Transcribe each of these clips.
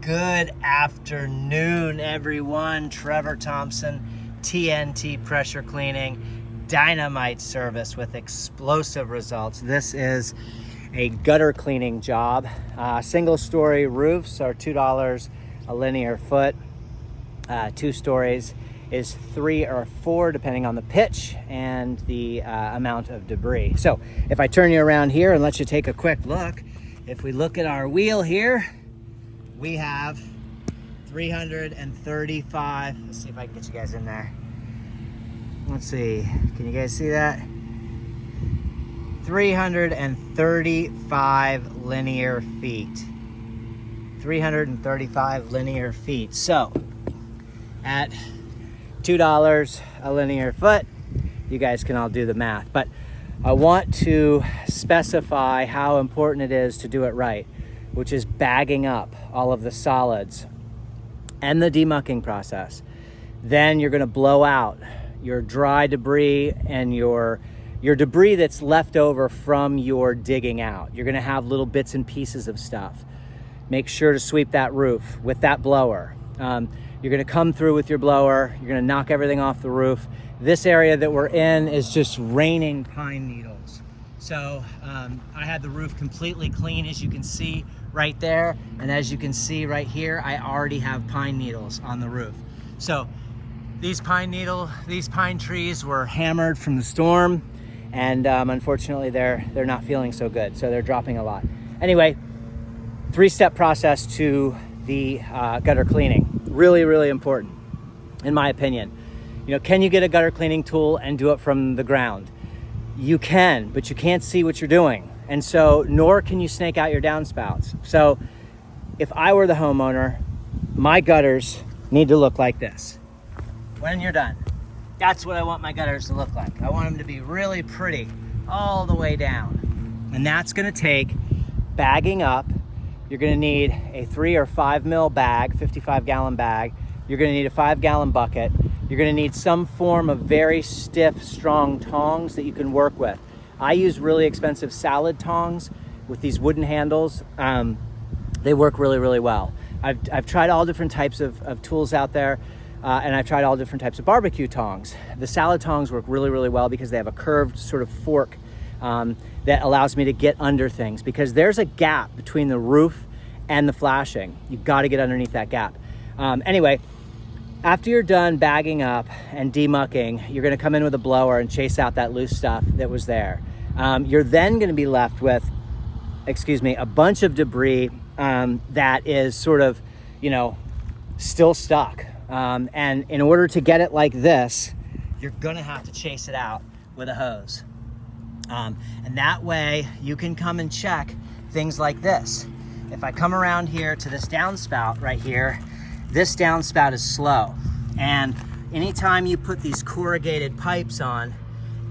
Good afternoon, everyone. Trevor Thompson, TNT Pressure Cleaning, dynamite service with explosive results. This is a gutter cleaning job. Single story roofs are $2 a linear foot. 2 stories is 3 or 4 depending on the pitch and the amount of debris. So if I turn you around here and let you take a quick look, if we look at our wheel here, we have 335. Let's see if I can get you guys in there. Let's see, can you guys see that? 335 linear feet. 335 linear feet. So at $2 a linear foot, you guys can all do the math. But I want to specify how important it is to do it right, which is bagging up all of the solids and the demucking process. Then you're gonna blow out your dry debris and your debris that's left over from your digging out. You're gonna have little bits and pieces of stuff. Make sure to sweep that roof with that blower. You're gonna come through with your blower, you're gonna knock everything off the roof. This area that we're in is just raining pine needles. So I had the roof completely clean, as you can see right there. And as you can see right here, I already have pine needles on the roof. So these pine trees were hammered from the storm, and unfortunately they're not feeling so good. So they're dropping a lot. Anyway, 3-step process to the gutter cleaning. Really, really important, in my opinion. You know, can you get a gutter cleaning tool and do it from the ground? You can, but you can't see what you're doing. And so, nor can you snake out your downspouts. So if I were the homeowner, my gutters need to look like this. When you're done, that's what I want my gutters to look like. I want them to be really pretty all the way down. And that's gonna take bagging up. You're gonna need a 3 or 5 mil bag, 55-gallon bag. You're gonna need a 5-gallon bucket. You're gonna need some form of very stiff, strong tongs that you can work with. I use really expensive salad tongs with these wooden handles. They work really, really well. I've tried all different types of tools out there, and I've tried all different types of barbecue tongs. The salad tongs work really, really well because they have a curved sort of fork that allows me to get under things, because there's a gap between the roof and the flashing. You've got to get underneath that gap. Anyway, after you're done bagging up and demucking, you're gonna come in with a blower and chase out that loose stuff that was there. You're then gonna be left with, a bunch of debris that is sort of, still stuck. And in order to get it like this, you're gonna have to chase it out with a hose. And that way you can come and check things like this. If I come around here to this downspout right here, this downspout is slow. And anytime you put these corrugated pipes on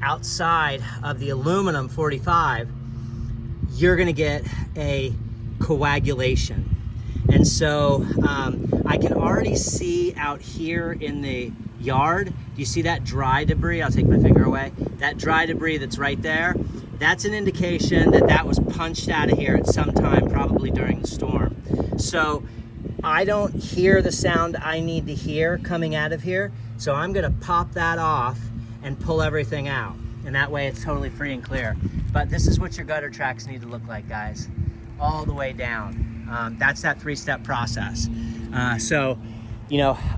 outside of the aluminum 45, you're gonna get a coagulation. And so I can already see out here in the yard, do you see that dry debris? I'll take my finger away. That dry debris that's right there, that's an indication that was punched out of here at some time, probably during the storm. So I don't hear the sound I need to hear coming out of here. So I'm gonna pop that off and pull everything out. And that way it's totally free and clear. But this is what your gutter tracks need to look like, guys. All the way down. That's that 3-step process. So,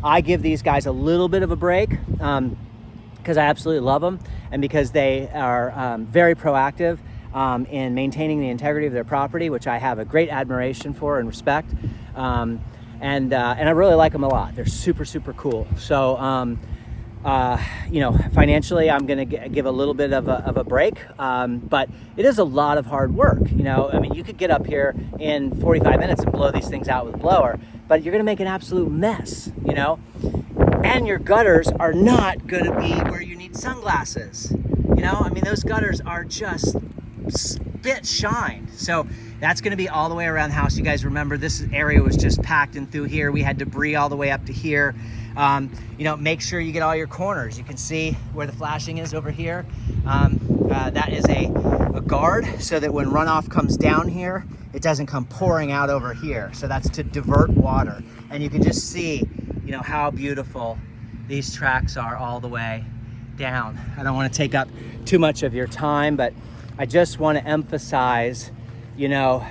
I give these guys a little bit of a break because I absolutely love them, and because they are very proactive in maintaining the integrity of their property, which I have a great admiration for and respect. And I really like them a lot. They're super, super cool. So, financially, I'm going to give a little bit of a break, but it is a lot of hard work. You could get up here in 45 minutes and blow these things out with a blower, but you're going to make an absolute mess, and your gutters are not going to be where you need sunglasses. Those gutters are just spit shined. So that's going to be all the way around the house. You guys remember this area was just packed in through here. We had debris all the way up to here. Make sure you get all your corners. You can see where the flashing is over here. That is a guard so that when runoff comes down here, it doesn't come pouring out over here. So that's to divert water. And you can just see, you know, how beautiful these tracks are all the way down. I don't want to take up too much of your time, but I just want to emphasize, you know,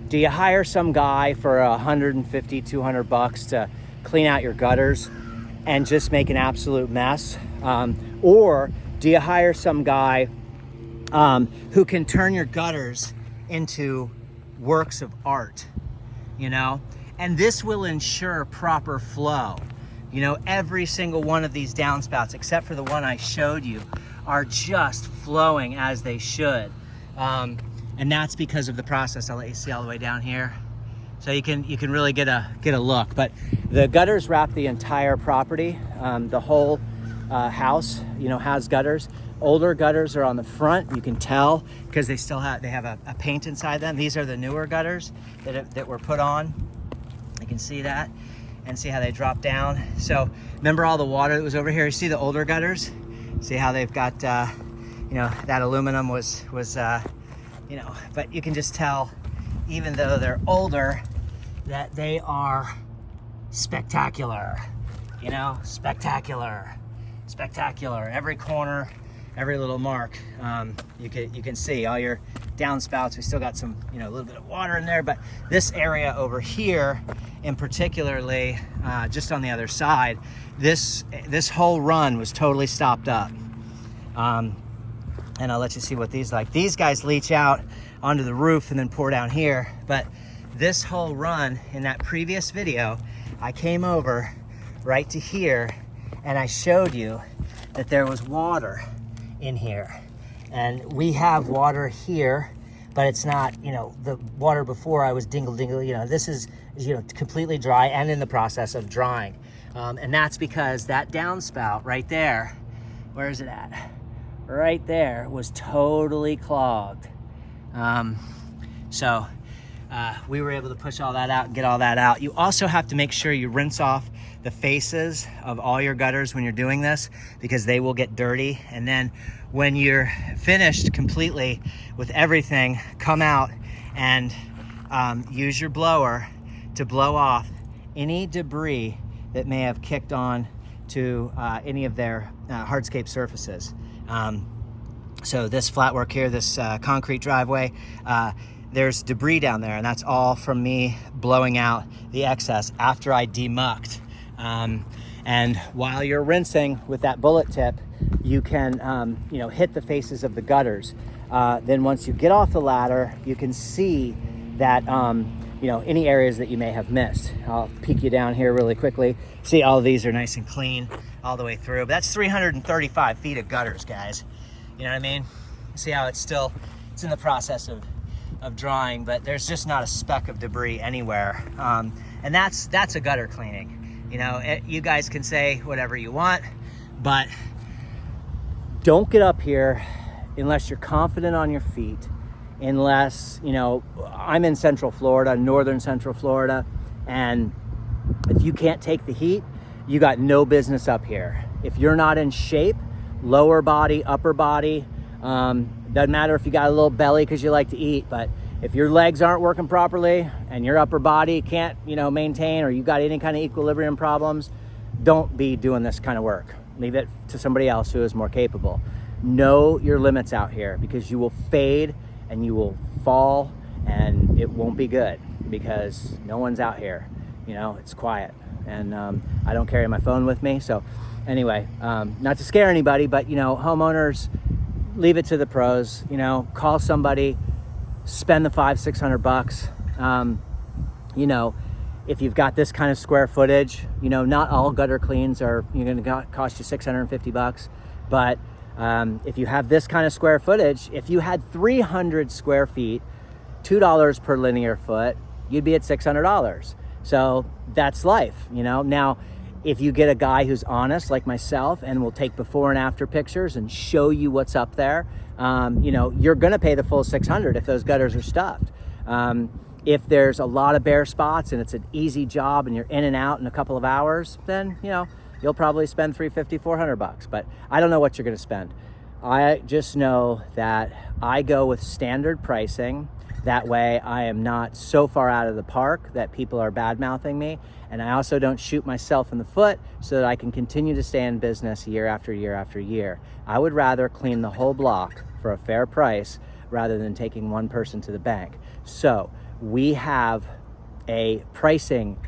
do you hire some guy for 150, 200 bucks to clean out your gutters and just make an absolute mess? Or do you hire some guy who can turn your gutters into works of art, you know? And this will ensure proper flow. You know, every single one of these downspouts, except for the one I showed you, are just flowing as they should. And that's because of the process. I'll let you see all the way down here. So you can really get a look. But the gutters wrap the entire property. The whole house, you know, has gutters. Older gutters are on the front. You can tell because they have a paint inside them. These are the newer gutters that were put on. You can see that and see how they drop down. So remember all the water that was over here? You see the older gutters? See how they've got, you know, that aluminum was you know, but you can just tell, even though they're older, that they are spectacular, you know, spectacular. Every corner, every little mark, you can see all your downspouts. We still got some, you know, a little bit of water in there, but this area over here, in particularly, just on the other side, this whole run was totally stopped up. And I'll let you see what these like. These guys leach out onto the roof and then pour down here. But this whole run, in that previous video, I came over right to here and I showed you that there was water in here. And we have water here, but it's not, you know, the water before I was dingle, you know, this is, you know, completely dry and in the process of drying. And that's because that downspout right there, where is it at? Right there was totally clogged. So we were able to push all that out and get all that out. You also have to make sure you rinse off the faces of all your gutters when you're doing this, because they will get dirty. And then when you're finished completely with everything, come out and use your blower to blow off any debris that may have kicked on to any of their hardscape surfaces. So this flat work here, this concrete driveway, there's debris down there, and that's all from me blowing out the excess after I demucked. And while you're rinsing with that bullet tip, you can you know, hit the faces of the gutters. Then once you get off the ladder, you can see that you know, any areas that you may have missed. I'll peek you down here really quickly. See, all of these are nice and clean all the way through. But that's 335 feet of gutters, guys. You know what I mean? See how it's in the process of drying, but there's just not a speck of debris anywhere. And that's a gutter cleaning. You know, you guys can say whatever you want, but don't get up here unless you're confident on your feet. Unless, you know, I'm in Central Florida, northern Central Florida, and if you can't take the heat, you got no business up here. If you're not in shape, lower body, upper body, doesn't matter if you got a little belly because you like to eat, but if your legs aren't working properly and your upper body can't, you know, maintain, or you got any kind of equilibrium problems, don't be doing this kind of work. Leave it to somebody else who is more capable. Know your limits out here, because you will fade and you will fall and it won't be good, because no one's out here. You know, it's quiet, and I don't carry my phone with me. So anyway, not to scare anybody, but, you know, homeowners, leave it to the pros. You know, call somebody, spend the $500-600 bucks. You know, if you've got this kind of square footage, you know, not all gutter cleans are going to cost you $650, but if you have this kind of square footage, if you had 300 square feet, $2 per linear foot, you'd be at $600. So that's life, you know. Now, if you get a guy who's honest like myself and will take before and after pictures and show you what's up there, you know, you're gonna pay the full $600 if those gutters are stuffed. If there's a lot of bare spots and it's an easy job and you're in and out in a couple of hours, then, you know, you'll probably spend $350-400 bucks, but I don't know what you're gonna spend. I just know that I go with standard pricing That way I am not so far out of the park that people are bad-mouthing me, and I also don't shoot myself in the foot so that I can continue to stay in business year after year after year. I would rather clean the whole block for a fair price rather than taking one person to the bank. So we have a pricing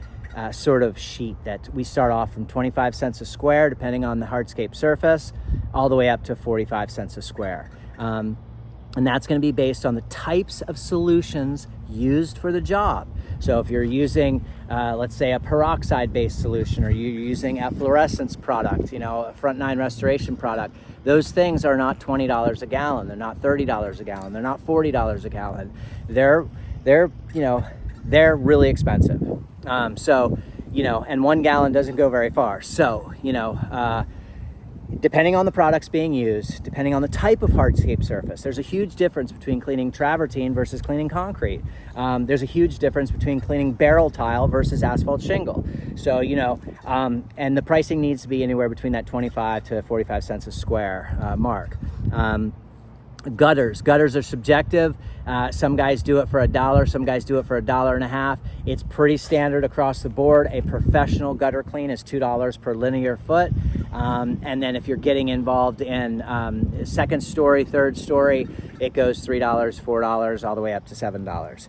sort of sheet that we start off from 25 cents a square, depending on the hardscape surface, all the way up to 45 cents a square. And that's going to be based on the types of solutions used for the job. So if you're using, let's say, a peroxide-based solution, or you're using efflorescence product, a front nine restoration product, those things are not $20 a gallon. They're not $30 a gallon. They're not $40 a gallon. They're really expensive. And 1 gallon doesn't go very far. So, depending on the products being used, depending on the type of hardscape surface, there's a huge difference between cleaning travertine versus cleaning concrete. There's a huge difference between cleaning barrel tile versus asphalt shingle. So, and the pricing needs to be anywhere between that 25 to 45 cents a square mark. Gutters are subjective. Some guys do it for $1, some guys do it for $1.50. It's pretty standard across the board. A professional gutter clean is $2 per linear foot. And then if you're getting involved in second story, third story, it goes $3, $4, all the way up to $7.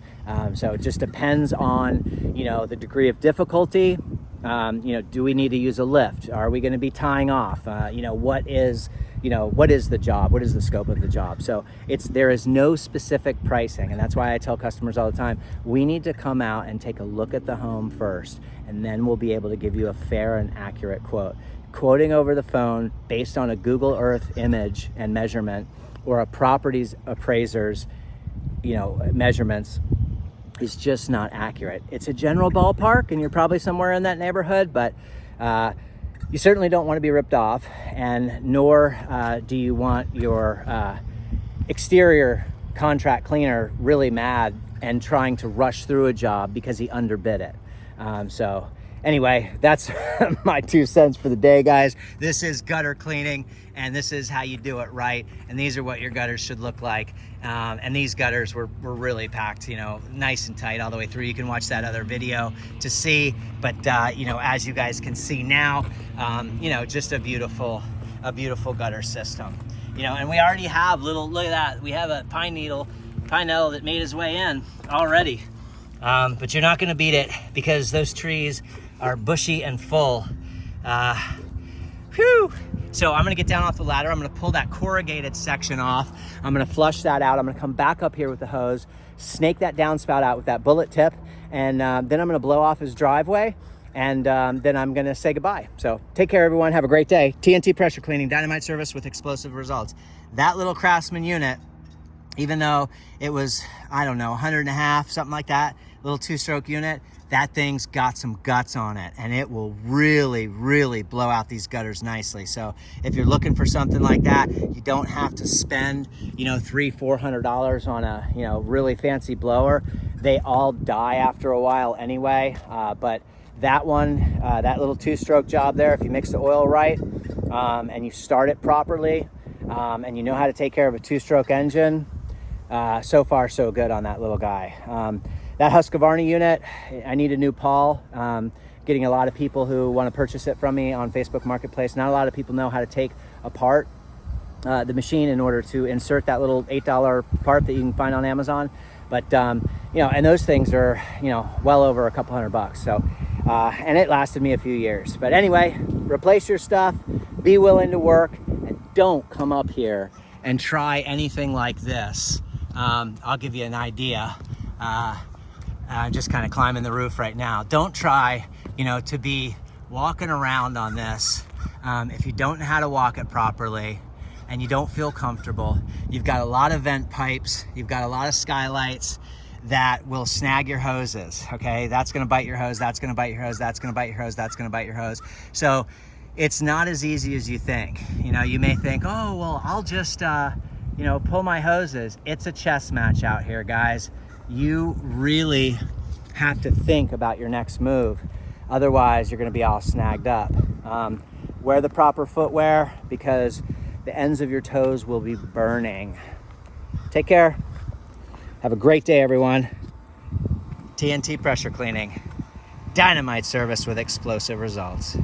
So it just depends on, the degree of difficulty. Do we need to use a lift? Are we going to be tying off? What is the job? What is the scope of the job? So there is no specific pricing. And that's why I tell customers all the time, we need to come out and take a look at the home first, and then we'll be able to give you a fair and accurate quote. Quoting over the phone based on a Google Earth image and measurement, or a property's appraiser's, measurements, is just not accurate. It's a general ballpark, and you're probably somewhere in that neighborhood, but you certainly don't want to be ripped off, and nor do you want your exterior contract cleaner really mad and trying to rush through a job because he underbid it. So anyway, that's my 2 cents for the day, guys. This is gutter cleaning, and this is how you do it right. And these are what your gutters should look like. And these gutters were really packed, nice and tight all the way through. You can watch that other video to see, but as you guys can see now, just a beautiful gutter system. And we already have look at that. We have a pine nettle that made his way in already. But you're not gonna beat it because those trees are bushy and full. So I'm gonna get down off the ladder. I'm gonna pull that corrugated section off. I'm gonna flush that out. I'm gonna come back up here with the hose, snake that downspout out with that bullet tip, and then I'm gonna blow off his driveway, and then I'm gonna say goodbye. So take care, everyone. Have a great day. TNT Pressure Cleaning, dynamite service with explosive results. That little Craftsman unit, even though it was, I don't know, 150, something like that, little 2-stroke unit, that thing's got some guts on it, and it will really, really blow out these gutters nicely. So if you're looking for something like that, you don't have to spend, $300-400 on a, really fancy blower. They all die after a while anyway. But that one, that little 2-stroke job there, if you mix the oil right, and you start it properly, and you know how to take care of a 2-stroke engine, so far so good on that little guy. That Husqvarna unit, I need a new pawl. Getting a lot of people who want to purchase it from me on Facebook Marketplace. Not a lot of people know how to take apart the machine in order to insert that little $8 part that you can find on Amazon. But, and those things are, well over a couple $100. So, and it lasted me a few years. But anyway, replace your stuff, be willing to work, and don't come up here and try anything like this. I'll give you an idea. I'm just kind of climbing the roof right now. Don't try, to be walking around on this if you don't know how to walk it properly and you don't feel comfortable. You've got a lot of vent pipes, you've got a lot of skylights that will snag your hoses, okay? That's gonna bite your hose, that's gonna bite your hose, that's gonna bite your hose, that's gonna bite your hose. So it's not as easy as you think. You may think, oh, well, I'll just, pull my hoses. It's a chess match out here, guys. You really have to think about your next move. Otherwise, you're gonna be all snagged up. Wear the proper footwear because the ends of your toes will be burning. Take care. Have a great day, everyone. TNT Pressure Cleaning. Dynamite service with explosive results.